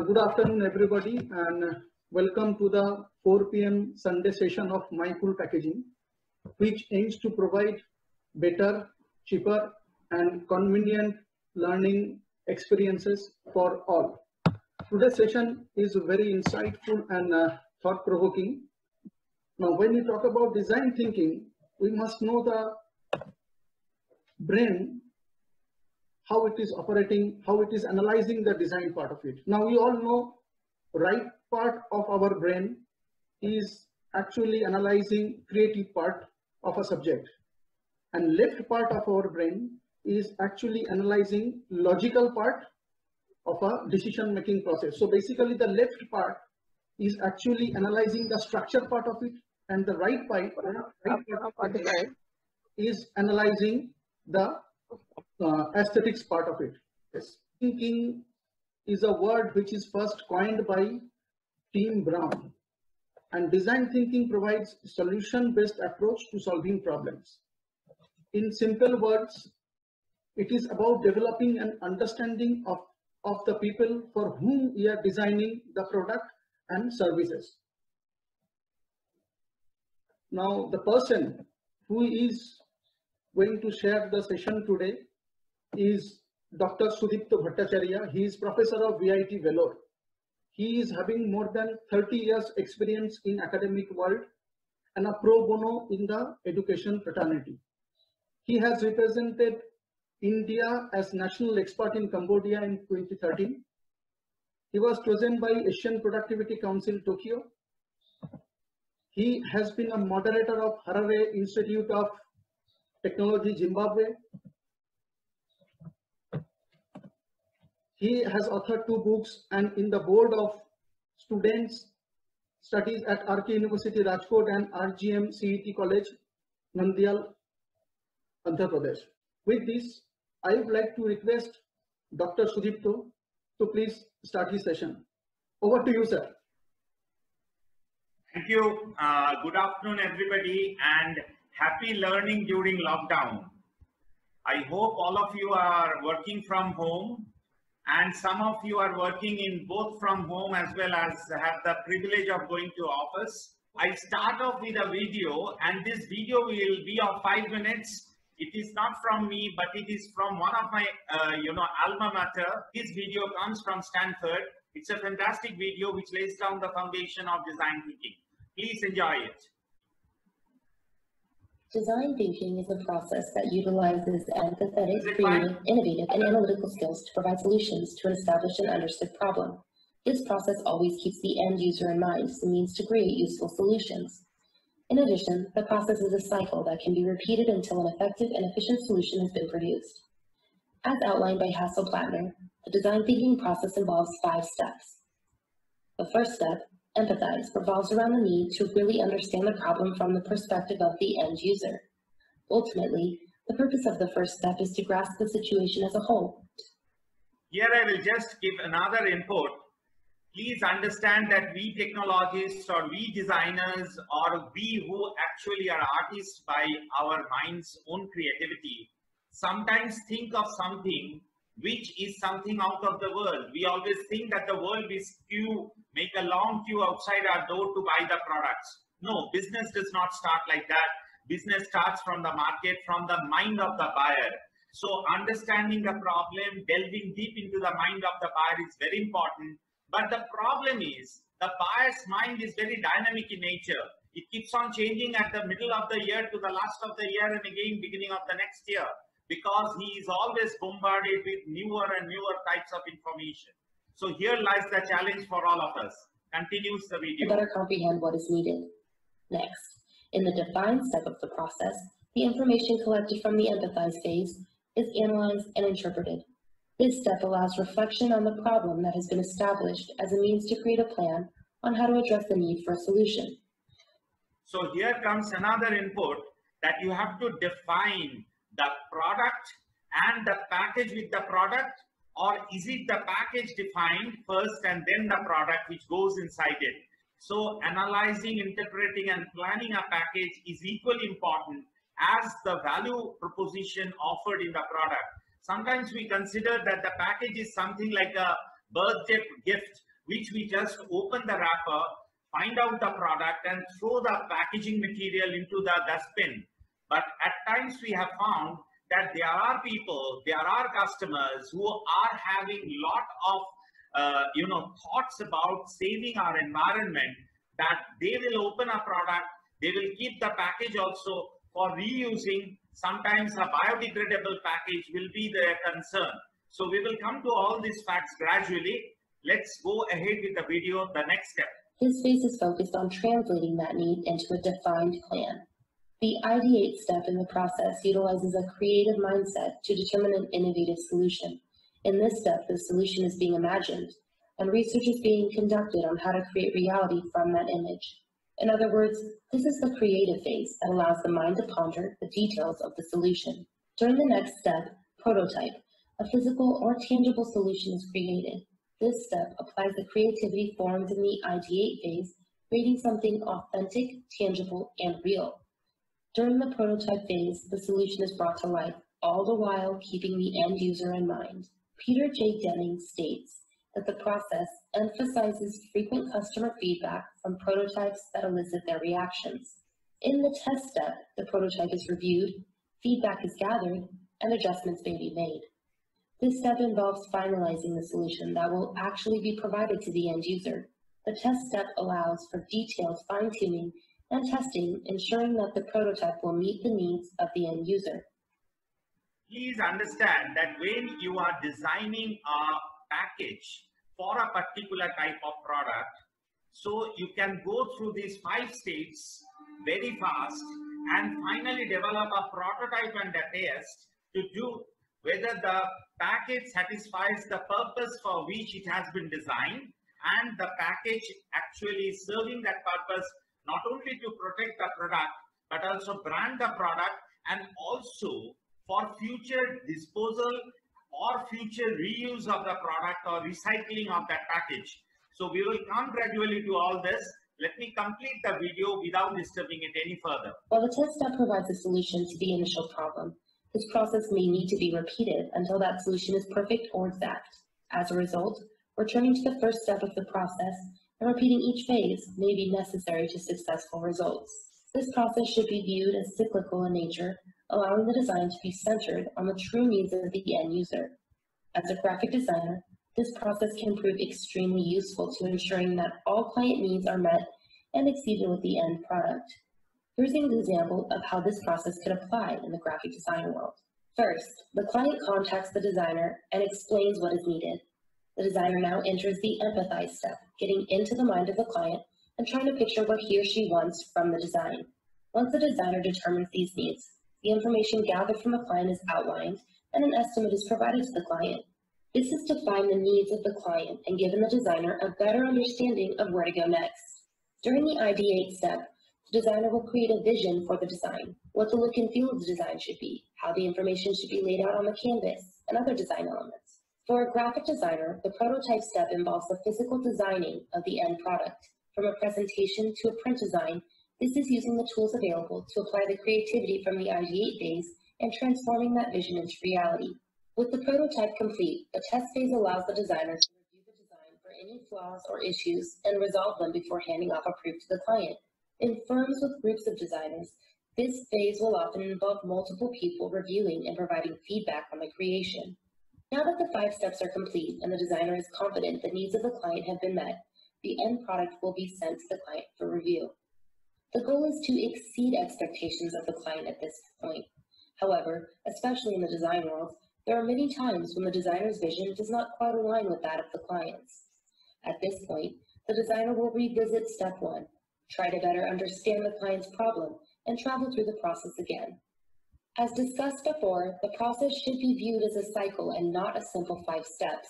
Good afternoon, everybody, and welcome to the 4 p.m. Sunday session of MyCoolPackaging, which aims to provide better, cheaper, and convenient learning experiences for all. Today's session is very insightful and thought-provoking. Now, when we talk about design thinking, we must know the brain, how it is operating, how it is analyzing the design part of it. Now we all know right part of our brain is actually analyzing creative part of a subject, and left part of our brain is actually analyzing logical part of a decision making process. So basically the left part is actually analyzing the structure part of it, and the right part is analyzing the aesthetics part of it. Yes. Thinking is a word which is first coined by Tim Brown, and design thinking provides solution-based approach to solving problems. In simple words, it is about developing an understanding of the people for whom we are designing the product and services. Now, the person who is going to share the session today is Dr.Sudipto Bhattacharya. He is professor of VIT Vellore. He is having more than 30 years experience in academic world and a pro bono in the education fraternity. He has represented India as national expert in Cambodia in 2013. He was chosen by Asian Productivity Council Tokyo. He has been a moderator of Harare Institute of Technology, Zimbabwe. He has authored 2 books and in the board of students studies at RK University Rajkot and RGM CET College, Nandyal, Andhra Pradesh. With this, I would like to request Dr. Sudipto to please start his session. Over to you, sir. Thank you. Good afternoon, everybody, and happy learning during lockdown. I hope all of you are working from home, and some of you are working in both from home as well as have the privilege of going to office. I start off with a video, and this video will be of 5 minutes. It is not from me, but it is from one of my alma mater. This video comes from Stanford. It's a fantastic video which lays down the foundation of design thinking. Please enjoy it. Design thinking is a process that utilizes empathetic, creative, innovative, and analytical skills to provide solutions to an established and understood problem. This process always keeps the end user in mind as a means to create useful solutions. In addition, the process is a cycle that can be repeated until an effective and efficient solution has been produced. As outlined by Hassel-Plattner, the design thinking process involves 5 steps. The first step, empathize, revolves around the need to really understand the problem from the perspective of the end user. Ultimately, the purpose of the first step is to grasp the situation as a whole. Here I will just give another input. Please understand that we technologists or we designers or we who actually are artists by our mind's own creativity sometimes think of something which is something out of the world. We always think that the world is queue, make a long queue outside our door to buy the products. No, business does not start like that. Business starts from the market, from the mind of the buyer. So understanding the problem, delving deep into the mind of the buyer is very important. But the problem is the buyer's mind is very dynamic in nature. It keeps on changing at the middle of the year to the last of the year and again beginning of the next year, because he is always bombarded with newer and newer types of information. So here lies the challenge for all of us. Continues the video. To better comprehend what is needed. Next, in the define step of the process, the information collected from the empathize phase is analyzed and interpreted. This step allows reflection on the problem that has been established as a means to create a plan on how to address the need for a solution. So here comes another input, that you have to define the product and the package with the product, or is it the package defined first and then the product which goes inside it? So analyzing, interpreting and planning a package is equally important as the value proposition offered in the product. Sometimes we consider that the package is something like a birthday gift which we just open the wrapper, find out the product and throw the packaging material into the dustbin. But at times we have found that there are people, there are customers who are having lot of thoughts about saving our environment, that they will open a product, they will keep the package also for reusing. Sometimes a biodegradable package will be their concern. So we will come to all these facts gradually. Let's go ahead with the video, the next step. This phase is focused on translating that need into a defined plan. The ideate step in the process utilizes a creative mindset to determine an innovative solution. In this step, the solution is being imagined, and research is being conducted on how to create reality from that image. In other words, this is the creative phase that allows the mind to ponder the details of the solution. During the next step, prototype, a physical or tangible solution is created. This step applies the creativity formed in the ideate phase, creating something authentic, tangible, and real. During the prototype phase, the solution is brought to life, all the while keeping the end user in mind. Peter J. Deming states that the process emphasizes frequent customer feedback from prototypes that elicit their reactions. In the test step, the prototype is reviewed, feedback is gathered, and adjustments may be made. This step involves finalizing the solution that will actually be provided to the end user. The test step allows for detailed fine-tuning and testing, ensuring that the prototype will meet the needs of the end user. Please understand that when you are designing a package for a particular type of product, so you can go through these 5 steps very fast and finally develop a prototype and a test to do whether the package satisfies the purpose for which it has been designed, and the package actually serving that purpose not only to protect the product but also brand the product, and also for future disposal or future reuse of the product or recycling of that package. So we will come gradually to all this. Let me complete the video without disturbing it any further. While the test step provides a solution to the initial problem, this process may need to be repeated until that solution is perfect or exact. As a result, returning to the first step of the process and repeating each phase may be necessary to successful results. This process should be viewed as cyclical in nature, allowing the design to be centered on the true needs of the end user. As a graphic designer, this process can prove extremely useful to ensuring that all client needs are met and exceeded with the end product. Here's an example of how this process could apply in the graphic design world. First, the client contacts the designer and explains what is needed. The designer now enters the empathize step, getting into the mind of the client and trying to picture what he or she wants from the design. Once the designer determines these needs, the information gathered from the client is outlined and an estimate is provided to the client. This is to find the needs of the client and given the designer a better understanding of where to go next. During the ideate step, the designer will create a vision for the design, what the look and feel of the design should be, how the information should be laid out on the canvas, and other design elements. For a graphic designer, the prototype step involves the physical designing of the end product. From a presentation to a print design, this is using the tools available to apply the creativity from the ideate phase and transforming that vision into reality. With the prototype complete, the test phase allows the designer to review the design for any flaws or issues and resolve them before handing off a proof to the client. In firms with groups of designers, this phase will often involve multiple people reviewing and providing feedback on the creation. Now that the 5 steps are complete and the designer is confident the needs of the client have been met, the end product will be sent to the client for review. The goal is to exceed expectations of the client at this point. However, especially in the design world, there are many times when the designer's vision does not quite align with that of the client's. At this point, the designer will revisit step 1, try to better understand the client's problem, and travel through the process again. As discussed before, the process should be viewed as a cycle and not a simple 5 steps.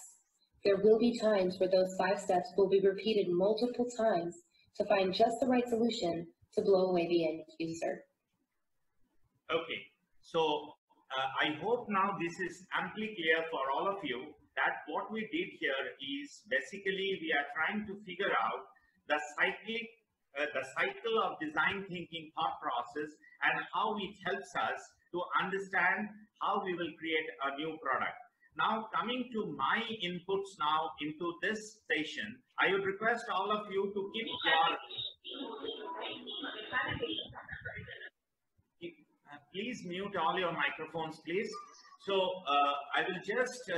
There will be times where those 5 steps will be repeated multiple times to find just the right solution to blow away the end user. Okay, so I hope now this is amply clear for all of you that what we did here is basically we are trying to figure out the cycle of design thinking thought process and how it helps us to understand how we will create a new product. Now coming to my inputs now into this session, I would request all of you to keep your please mute all your microphones, please. So I will just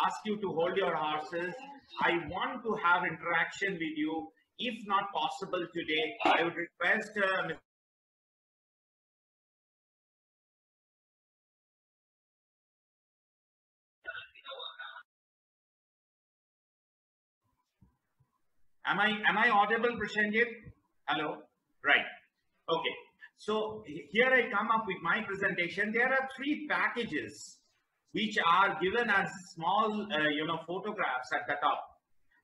ask you to hold your horses. I want to have interaction with you. If not possible today, I would request Am I audible, Prashanjit? Hello? Right. Okay. So here I come up with my presentation. There are 3 packages which are given as small, photographs at the top.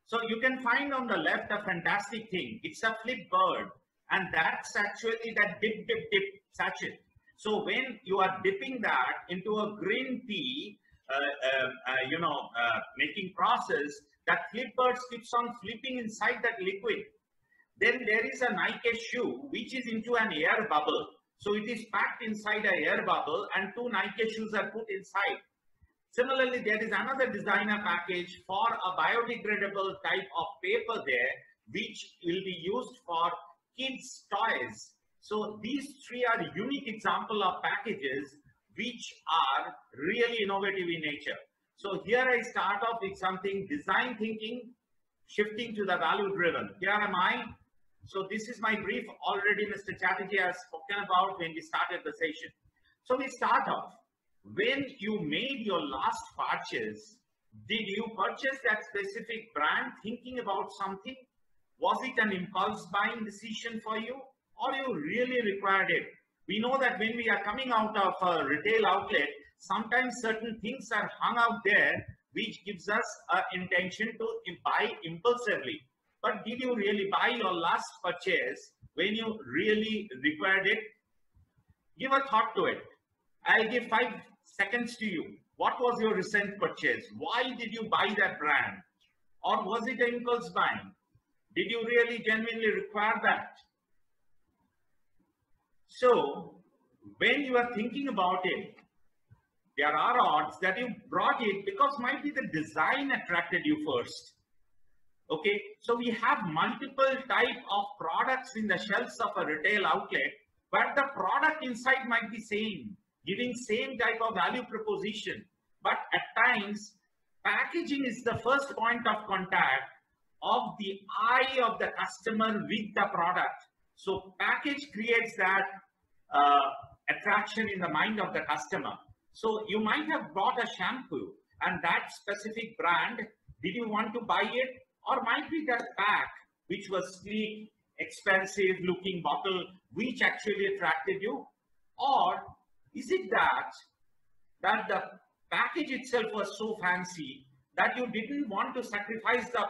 So you can find on the left a fantastic thing. It's a flip bird, and that's actually that dip sachet. So when you are dipping that into a green tea, making process, that flip bird keeps on flipping inside that liquid. Then there is a Nike shoe which is into an air bubble. So it is packed inside an air bubble and 2 Nike shoes are put inside. Similarly, there is another designer package for a biodegradable type of paper there, which will be used for kids' toys. So these 3 are unique example of packages which are really innovative in nature. So here I start off with something design thinking, shifting to the value driven. Here am I. So this is my brief already Mr. Chattopadhyay has spoken about when we started the session. So we start off. When you made your last purchase, did you purchase that specific brand thinking about something? Was it an impulse buying decision for you, or you really required it? We know that when we are coming out of a retail outlet, sometimes certain things are hung out there, which gives us an intention to buy impulsively. But did you really buy your last purchase when you really required it? Give a thought to it. I'll give 5 seconds to you. What was your recent purchase? Why did you buy that brand? Or was it an impulse buying? Did you really genuinely require that? So when you are thinking about it, there are odds that you brought it because might be the design attracted you first. Okay, so we have multiple type of products in the shelves of a retail outlet, but the product inside might be same, giving same type of value proposition. But at times, packaging is the first point of contact of the eye of the customer with the product. So package creates that attraction in the mind of the customer. So you might have bought a shampoo and that specific brand, did you want to buy it? Or might be that pack, which was sleek, expensive looking bottle, which actually attracted you? Or is it that the package itself was so fancy that you didn't want to sacrifice the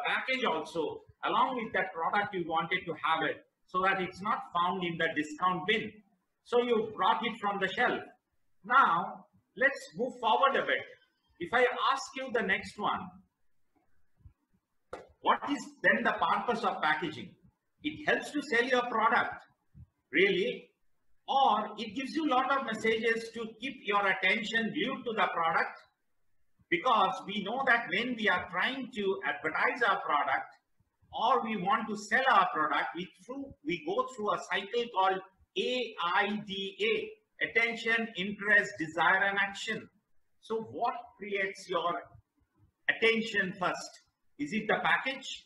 package also along with that product, you wanted to have it so that it's not found in the discount bin. So you brought it from the shelf. Now, let's move forward a bit. If I ask you the next one, what is then the purpose of packaging? It helps to sell your product, really, or it gives you a lot of messages to keep your attention glued to the product, because we know that when we are trying to advertise our product or we want to sell our product, we go through a cycle called AIDA, attention, interest, desire, and action. So what creates your attention first? Is it the package?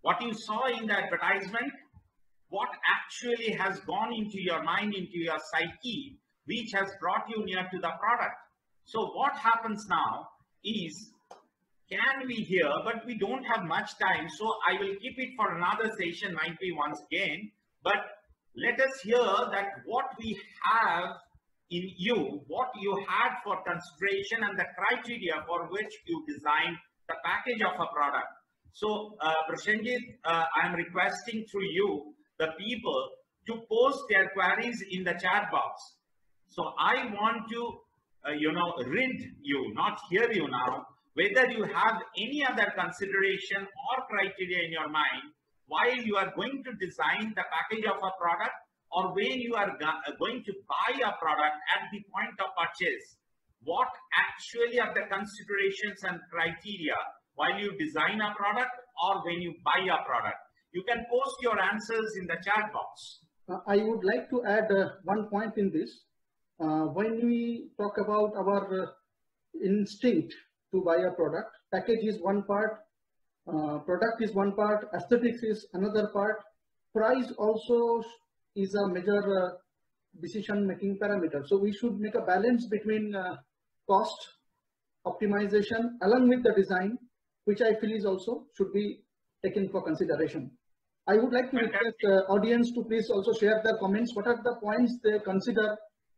What you saw in the advertisement? What actually has gone into your mind, into your psyche, which has brought you near to the product? So what happens now is, can we hear, but we don't have much time, so I will keep it for another session, might be once again, but let us hear that what we have in you, what you had for consideration and the criteria for which you designed the package of a product. So, Prashanjit, I am requesting through you, the people, to post their queries in the chat box. So I want to, read you, not hear you now, whether you have any other consideration or criteria in your mind while you are going to design the package of a product, or when you are going to buy a product at the point of purchase. what actually are the considerations and criteria while you design a product or when you buy a product. You can post your answers in the chat box. I would like to add one point in this. When we talk about our instinct to buy a product, package is one part, product is one part, aesthetics is another part, price also is a major decision-making parameter. So we should make a balance between cost optimization along with the design, which I feel is also should be taken for consideration. I would like to request audience to please also share their comments. What are the points they consider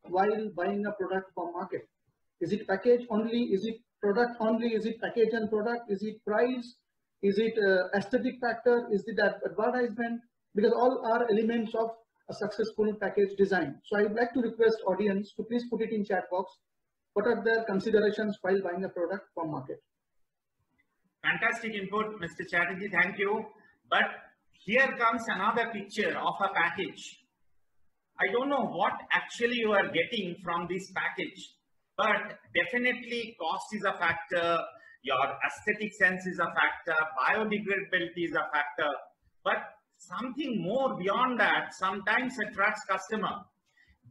while buying a product from market? Is it package only? Is it product only? Is it package and product? Is it price? Is it aesthetic factor? Is it advertisement? Because all are elements of a successful package design. So I would like to request audience to please put it in chat box. What are their considerations while buying a product from market? Fantastic input, Mr. Chatterjee. Thank you. But here comes another picture of a package. I don't know what actually you are getting from this package, but definitely cost is a factor. Your aesthetic sense is a factor. Biodegradability is a factor. But something more beyond that sometimes attracts customer.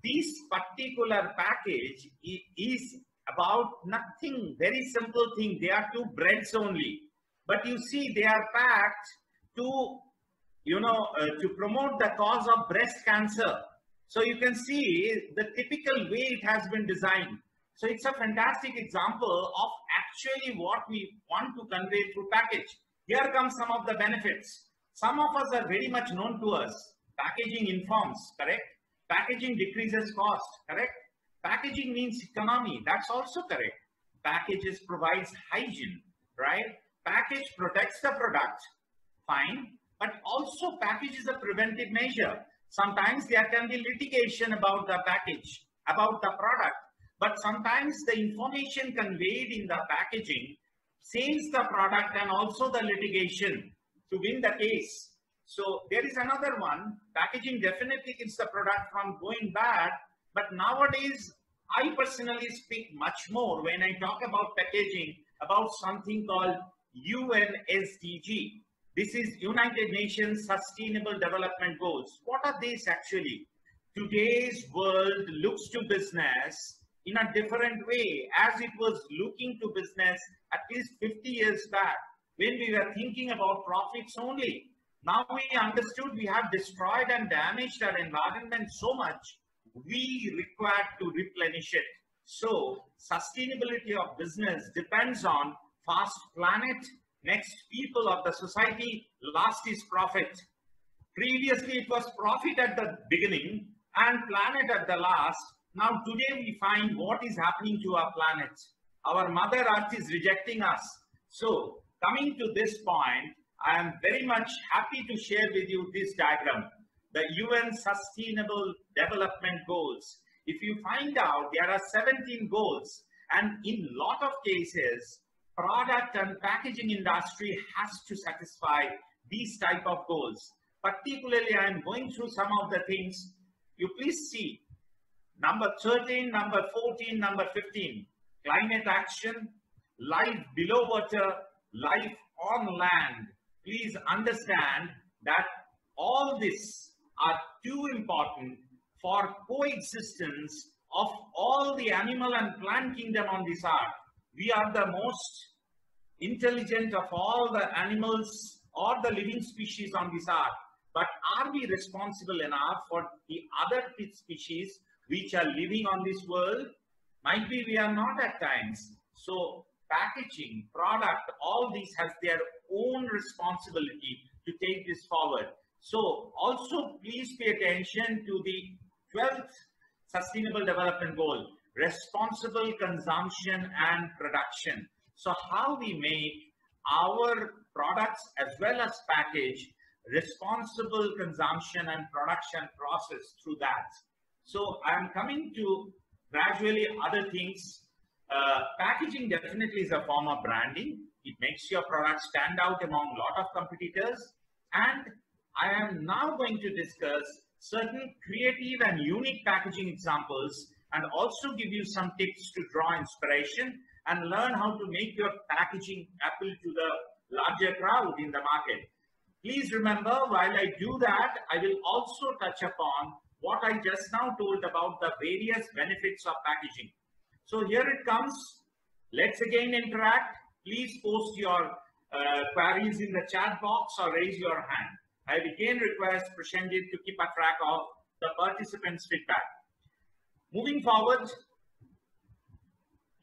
This particular package is about nothing, very simple thing. They are two breads only, but you see they are packed to, to promote the cause of breast cancer. So you can see the typical way it has been designed. So it's a fantastic example of actually what we want to convey through package. Here comes some of the benefits. Some of us are very much known to us. Packaging informs, correct? Packaging decreases cost, correct? Packaging means economy, that's also correct. Packages provides hygiene, right? Package protects the product, fine. But also package is a preventive measure. Sometimes there can be litigation about the package, about the product. But sometimes the information conveyed in the packaging saves the product and also the litigation to win the case. So there is another one. Packaging definitely keeps the product from going bad. But nowadays, I personally speak much more when I talk about packaging about something called UNSDG. This is United Nations Sustainable Development Goals. What are these actually? Today's world looks to business in a different way as it was looking to business at least 50 years back when we were thinking about profits only. Now we understood we have destroyed and damaged our environment so much, we require to replenish it. So sustainability of business depends on first planet, next people of the society, last is profit. Previously it was profit at the beginning and planet at the last. Now today we find what is happening to our planet. Our Mother Earth is rejecting us. So coming to this point, I am very much happy to share with you this diagram, the UN Sustainable Development Goals. If you find out, there are 17 goals, and in lot of cases, product and packaging industry has to satisfy these type of goals. Particularly, I am going through some of the things. You please see, number 13, number 14, number 15, climate action, life below water, life on land. Please understand that all this are too important for coexistence of all the animal and plant kingdom on this earth. We are the most intelligent of all the animals or the living species on this earth. But are we responsible enough for the other species which are living on this world? Might be we are not at times. So packaging, product, all these has their own responsibility to take this forward. So also please pay attention to the 12th Sustainable Development Goal, responsible consumption and production. So how we make our products as well as package responsible consumption and production process through that. So I'm coming to gradually other things. Packaging definitely is a form of branding. It makes your product stand out among a lot of competitors. And I am now going to discuss certain creative and unique packaging examples and also give you some tips to draw inspiration and learn how to make your packaging appeal to the larger crowd in the market. Please remember, while I do that, I will also touch upon what I just now told about the various benefits of packaging. So here it comes. Let's again interact. Please post your queries in the chat box or raise your hand. I again request Prashanjit to keep a track of the participants' feedback. Moving forward,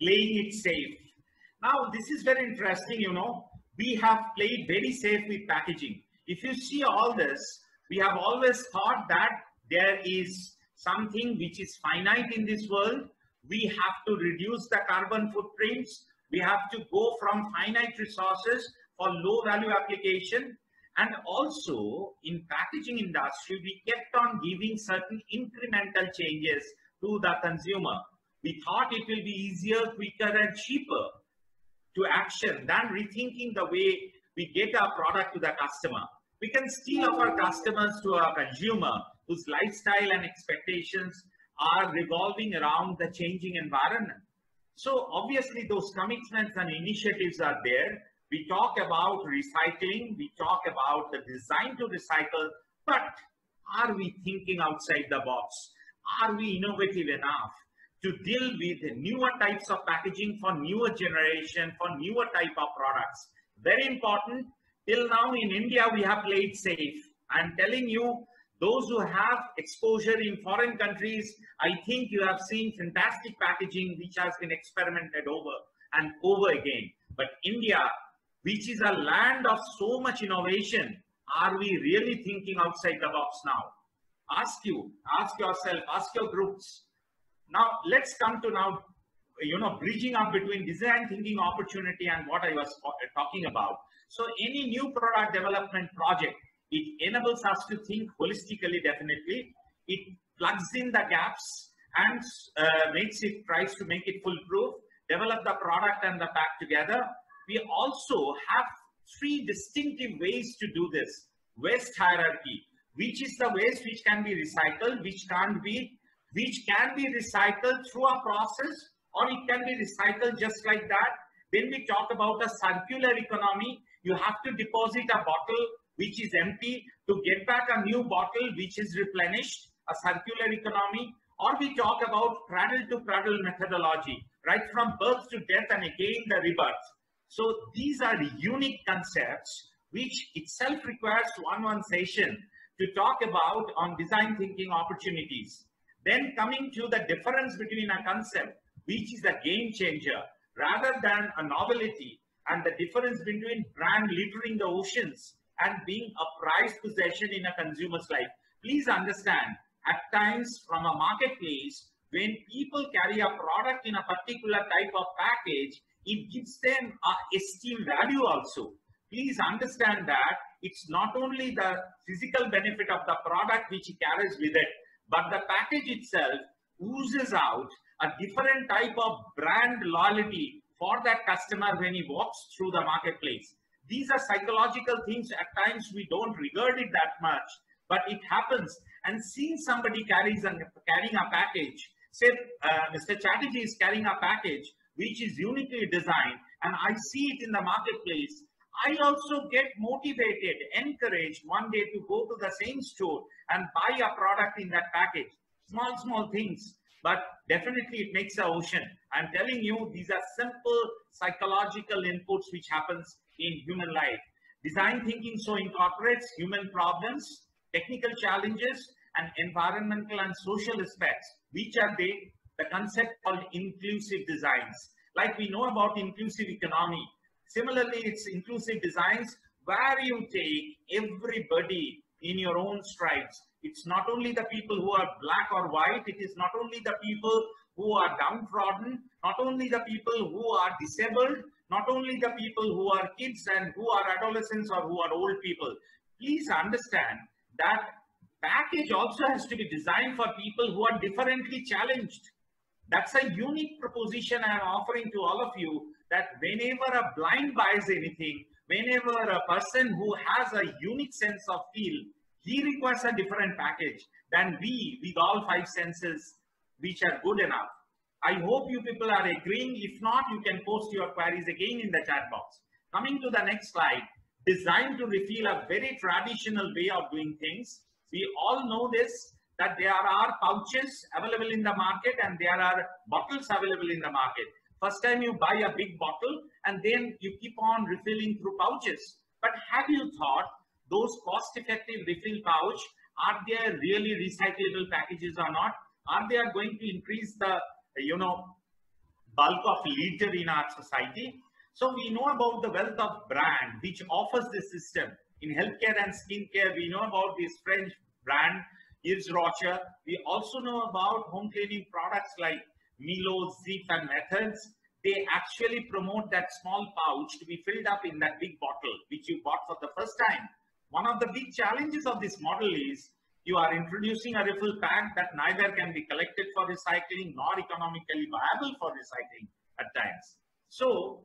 playing it safe. Now, this is very interesting, you know. We have played very safe with packaging. If you see all this, we have always thought that there is something which is finite in this world. We have to reduce the carbon footprints. We have to go from finite resources for low value application. And also in packaging industry, we kept on giving certain incremental changes to the consumer. We thought it will be easier, quicker and cheaper to action than rethinking the way we get our product to the customer. We can still offer customers to our consumer whose lifestyle and expectations are revolving around the changing environment. So obviously those commitments and initiatives are there. We talk about recycling, we talk about the design to recycle, but are we thinking outside the box? Are we innovative enough to deal with newer types of packaging for newer generation, for newer type of products? Very important. Till now in India, we have played safe. I'm telling you, those who have exposure in foreign countries, I think you have seen fantastic packaging which has been experimented over and over again. But India, which is a land of so much innovation, are we really thinking outside the box now? Ask yourself, ask your groups. Now, let's come to now, bridging up between design thinking opportunity and what I was talking about. So any new product development project, it enables us to think holistically, definitely. It plugs in the gaps and tries to make it foolproof, develop the product and the pack together. We also have three distinctive ways to do this. Waste hierarchy, which is the waste which can be recycled, which can be recycled through a process, or it can be recycled just like that. Then we talk about a circular economy. You have to deposit a bottle which is empty to get back a new bottle which is replenished, a circular economy. Or we talk about cradle to cradle methodology, right from birth to death and again the rebirth. So these are unique concepts which itself requires one-on-one session to talk about on design thinking opportunities. Then coming to the difference between a concept which is a game changer rather than a novelty, and the difference between brand littering the oceans and being a prized possession in a consumer's life. Please understand, at times from a marketplace, when people carry a product in a particular type of package, it gives them an esteem value also. Please understand that it's not only the physical benefit of the product which he carries with it, but the package itself oozes out a different type of brand loyalty for that customer when he walks through the marketplace. These are psychological things. At times we don't regard it that much, but it happens. And seeing somebody carrying a package, say Mr. Chattopadhyay is carrying a package which is uniquely designed, and I see it in the marketplace, I also get motivated, encouraged one day to go to the same store and buy a product in that package. Small things, but definitely it makes an ocean. I'm telling you, these are simple psychological inputs which happens in human life. Design thinking so incorporates human problems, technical challenges, and environmental and social aspects. Which are they? The concept called inclusive designs. Like we know about inclusive economy. Similarly, it's inclusive designs where you take everybody in your own stripes. It's not only the people who are black or white. It is not only the people who are downtrodden, not only the people who are disabled, not only the people who are kids and who are adolescents or who are old people. Please understand that package also has to be designed for people who are differently challenged. That's a unique proposition I am offering to all of you, that whenever a blind buys anything, whenever a person who has a unique sense of feel, he requires a different package than we with all five senses which are good enough. I hope you people are agreeing. If not, you can post your queries again in the chat box. Coming to the next slide, designed to refill a very traditional way of doing things. We all know this, that there are pouches available in the market and there are bottles available in the market. First time you buy a big bottle and then you keep on refilling through pouches. But have you thought those cost-effective refill pouch, are they really recyclable packages or not? Are they going to increase the, bulk of litter in our society? So we know about the wealth of brand which offers this system. In healthcare and skincare, we know about this French brand, Yves Rocher. We also know about home cleaning products like Milo, Zip and Methods. They actually promote that small pouch to be filled up in that big bottle, which you bought for the first time. One of the big challenges of this model is you are introducing a refill pack that neither can be collected for recycling nor economically viable for recycling at times. So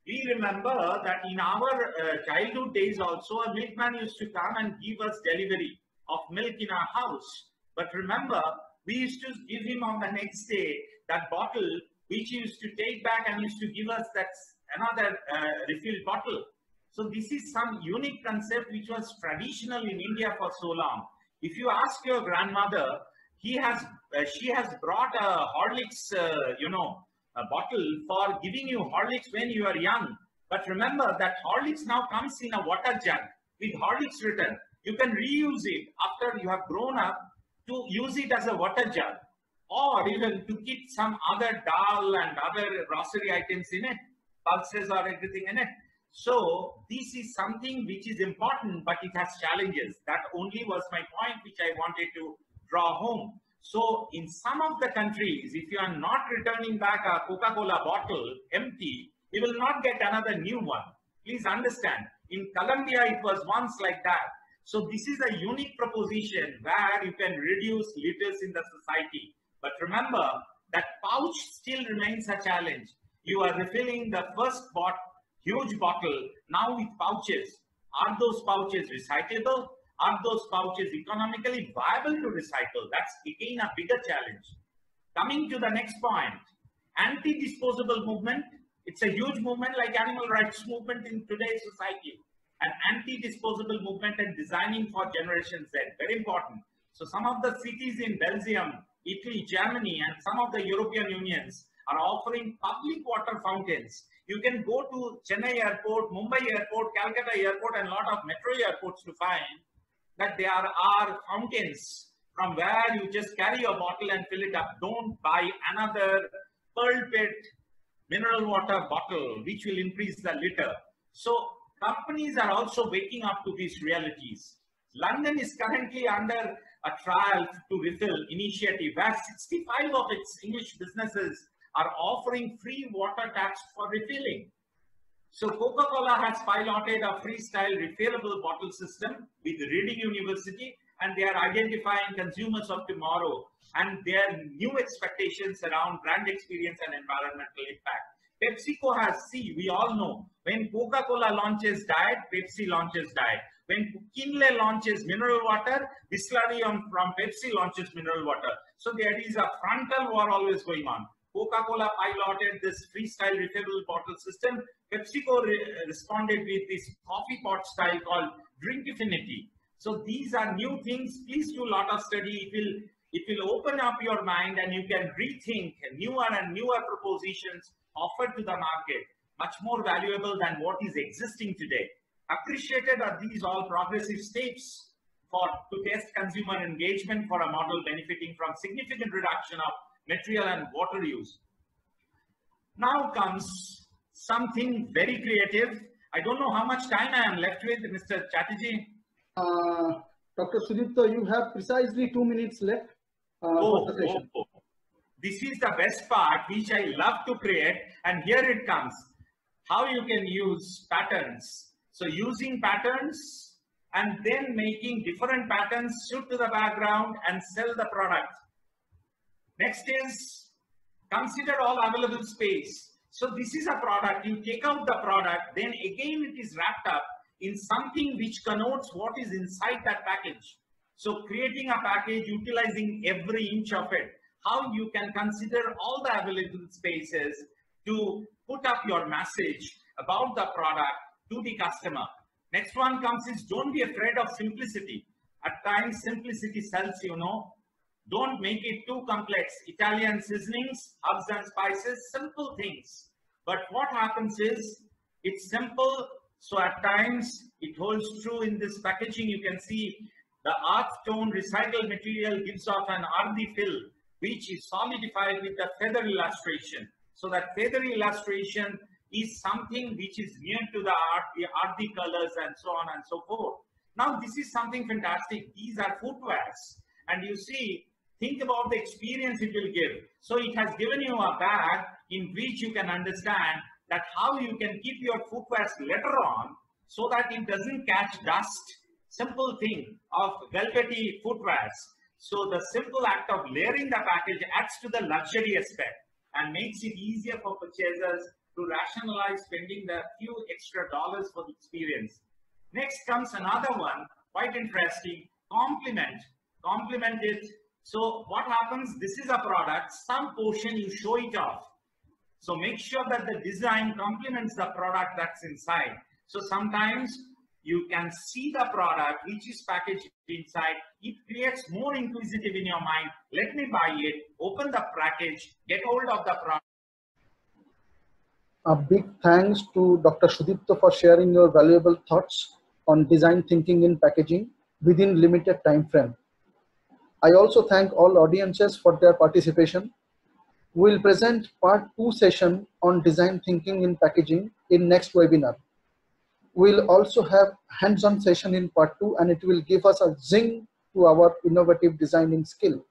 we remember that in our childhood days also, a milkman used to come and give us delivery of milk in our house. But remember, we used to give him on the next day that bottle, which he used to take back and used to give us that another refilled bottle. So this is some unique concept which was traditional in India for so long. If you ask your grandmother, she has brought a Horlicks, a bottle for giving you Horlicks when you are young. But remember that Horlicks now comes in a water jug with Horlicks written. You can reuse it after you have grown up to use it as a water jug, or even to keep some other dal and other grocery items in it, pulses or everything in it. So this is something which is important, but it has challenges. That only was my point which I wanted to draw home. So in some of the countries, if you are not returning back a Coca-Cola bottle empty, you will not get another new one. Please understand, in Colombia, it was once like that. So this is a unique proposition where you can reduce litters in the society. But remember that pouch still remains a challenge. You are refilling the first huge bottle now with pouches. Are those pouches recyclable? Are those pouches economically viable to recycle? That's again a bigger challenge. Coming to the next point, anti-disposable movement. It's a huge movement like animal rights movement in today's society. An anti-disposable movement and designing for Generation Z, very important. So some of the cities in Belgium, Italy, Germany, and some of the European unions are offering public water fountains. You can go to Chennai airport, Mumbai airport, Calcutta airport, and a lot of metro airports to find that there are fountains from where you just carry your bottle and fill it up. Don't buy another pearl pit mineral water bottle, which will increase the litter. So companies are also waking up to these realities. London is currently under a trial to refill initiative where 65 of its English businesses are offering free water taps for refilling. So Coca-Cola has piloted a freestyle refillable bottle system with Reading University, and they are identifying consumers of tomorrow and their new expectations around brand experience and environmental impact. PepsiCo has, we all know, when Coca-Cola launches diet, Pepsi launches diet. When Kinley launches mineral water, Bisleri from Pepsi launches mineral water. So there is a frontal war always going on. Coca-Cola piloted this freestyle refillable bottle system. PepsiCo responded with this coffee pot style called Drinkifinity. So these are new things. Please do a lot of study. It will open up your mind and you can rethink newer and newer propositions offered to the market, much more valuable than what is existing today. Appreciated are these all progressive steps to test consumer engagement for a model benefiting from significant reduction of material and water use. Now comes something very creative. I don't know how much time I am left with, Mr. Chattopadhyay. Dr. Sudipto, you have precisely 2 minutes left for the session. This is the best part, which I love to create, and here it comes. How you can use patterns. So using patterns and then making different patterns suit to the background and sell the product. Next is consider all available space. So this is a product, you take out the product, then again it is wrapped up in something which connotes what is inside that package. So creating a package, utilizing every inch of it. how you can consider all the available spaces to put up your message about the product to the customer. Next one comes is don't be afraid of simplicity. At times, simplicity sells, you know. Don't make it too complex. Italian seasonings, herbs and spices, simple things. But what happens is, it's simple, so at times it holds true in this packaging. You can see the earth tone recycled material gives off an earthy fill, which is solidified with the feather illustration. So that feather illustration is something which is near to the earthy colors and so on and so forth. Now this is something fantastic. These are footwears, and you see, think about the experience it will give. So it has given you a bag in which you can understand that how you can keep your footwears later on so that it doesn't catch dust. Simple thing of velvety footwears. So the simple act of layering the package adds to the luxury aspect and makes it easier for purchasers to rationalize spending the few extra dollars for the experience. Next comes another one, quite interesting, complement. Complement it. So what happens, this is a product, some portion you show it off. So make sure that the design complements the product that's inside. So sometimes you can see the product which is packaged inside. It creates more inquisitive in your mind. Let me buy it, open the package, get hold of the product. A big thanks to Dr. Sudipto for sharing your valuable thoughts on design thinking in packaging within limited time frame. I also thank all audiences for their participation. We will present part 2 session on design thinking in packaging in next webinar. We'll also have hands-on session in part 2, and it will give us a zing to our innovative designing skill.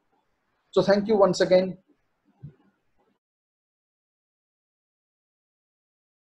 So thank you once again.